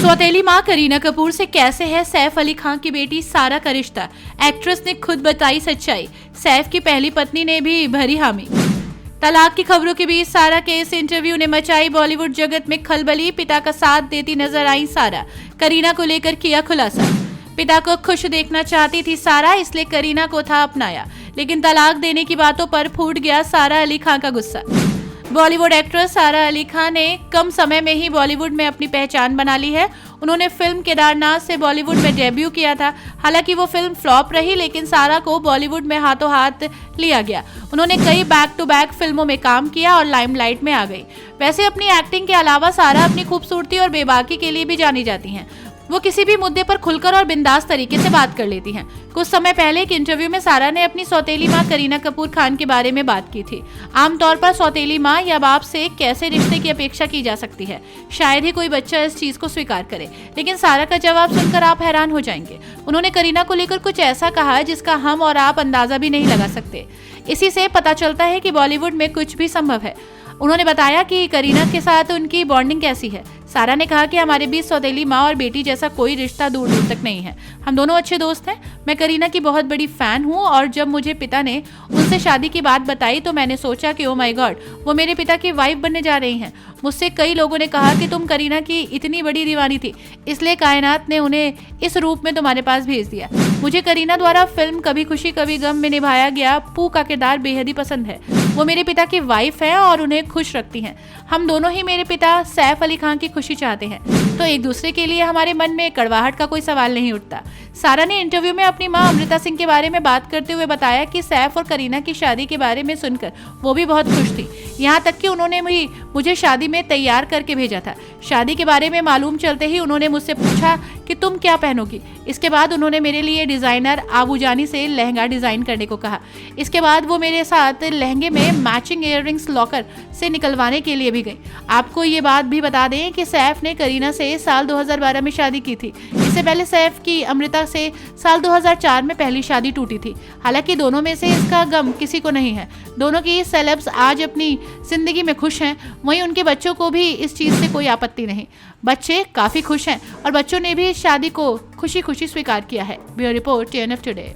सौतेली मां करीना कपूर से कैसे है सैफ अली खान की बेटी सारा का रिश्ता, एक्ट्रेस ने खुद बताई सच्चाई। सैफ की पहली पत्नी ने भी भरी हामी। तलाक की खबरों के बीच सारा के इस इंटरव्यू ने मचाई बॉलीवुड जगत में खलबली। पिता का साथ देती नजर आई सारा, करीना को लेकर किया खुलासा। पिता को खुश देखना चाहती थी सारा, इसलिए करीना को था अपनाया, लेकिन तलाक देने की बातों पर फूट गया सारा अली खान का गुस्सा। बॉलीवुड एक्ट्रेस सारा अली खान ने कम समय में ही बॉलीवुड में अपनी पहचान बना ली है। उन्होंने फिल्म केदारनाथ से बॉलीवुड में डेब्यू किया था। हालांकि वो फिल्म फ्लॉप रही, लेकिन सारा को बॉलीवुड में हाथों हाथ लिया गया। उन्होंने कई बैक टू बैक फिल्मों में काम किया और लाइमलाइट में आ गई। वैसे अपनी एक्टिंग के अलावा सारा अपनी खूबसूरती और बेबाकी के लिए भी जानी जाती हैं। वो किसी भी मुद्दे पर खुलकर और बिंदास तरीके से बात कर लेती हैं। कुछ समय पहले एक इंटरव्यू में सारा ने अपनी सौतेली मां करीना कपूर खान के बारे में बात की थी। आमतौर पर सौतेली मां या बाप से कैसे रिश्ते की अपेक्षा की जा सकती है, शायद ही कोई बच्चा इस चीज को स्वीकार करे, लेकिन सारा का जवाब सुनकर आप हैरान हो जाएंगे। उन्होंने करीना को लेकर कुछ ऐसा कहा जिसका हम और आप अंदाजा भी नहीं लगा सकते। इसी से पता चलता है कि बॉलीवुड में कुछ भी संभव है। उन्होंने बताया कि करीना के साथ उनकी बॉन्डिंग कैसी है। सारा ने कहा कि हमारे बीच सौतेली माँ और बेटी जैसा कोई रिश्ता दूर दूर तक नहीं है। हम दोनों अच्छे दोस्त हैं। मैं करीना की बहुत बड़ी फैन हूँ और जब मुझे पिता ने उनसे शादी की बात बताई तो मैंने सोचा कि ओ माय गॉड, वो मेरे पिता की वाइफ बनने जा रही हैं। मुझसे कई लोगों ने कहा कि तुम करीना की इतनी बड़ी दीवानी थी, इसलिए कायनात ने उन्हें इस रूप में तुम्हारे पास भेज दिया। मुझे करीना द्वारा फिल्म कभी खुशी कभी गम में निभाया गया पू का किरदार बेहद ही पसंद है। वो मेरे पिता की वाइफ है और उन्हें खुश रखती हैं। हम दोनों ही मेरे पिता सैफ अली खान की खुशी चाहते हैं, तो एक दूसरे के लिए हमारे मन में कड़वाहट का कोई सवाल नहीं उठता। सारा ने इंटरव्यू में अपनी मां अमृता सिंह के बारे में बात करते हुए बताया कि सैफ और करीना की शादी के बारे में सुनकर वो भी बहुत खुश थी। यहाँ तक कि उन्होंने भी मुझे शादी में तैयार करके भेजा था। शादी के बारे में मालूम चलते ही उन्होंने मुझसे पूछा कि तुम क्या पहनोगी। इसके बाद उन्होंने मेरे लिए डिजाइनर आबूजानी से लहंगा डिजाइन करने को कहा। इसके बाद वो मेरे साथ लहंगे में मैचिंग इयररिंग्स लॉकर से निकलवाने के लिए भी गई। आपको ये बात भी बता दें कि सैफ ने करीना से साल 2012 में शादी की थी। इससे पहले सैफ की अमृता से साल 2004 में पहली शादी टूटी थी। हालांकि दोनों में से इसका गम किसी को नहीं है। दोनों की सेलेब्स आज अपनी जिंदगी में खुश हैं। वहीं उनके बच्चों को भी इस चीज़ से कोई आपत्ति नहीं। बच्चे काफ़ी खुश हैं और बच्चों ने भी शादी को खुशी खुशी स्वीकार किया है। Bureau report TNF today.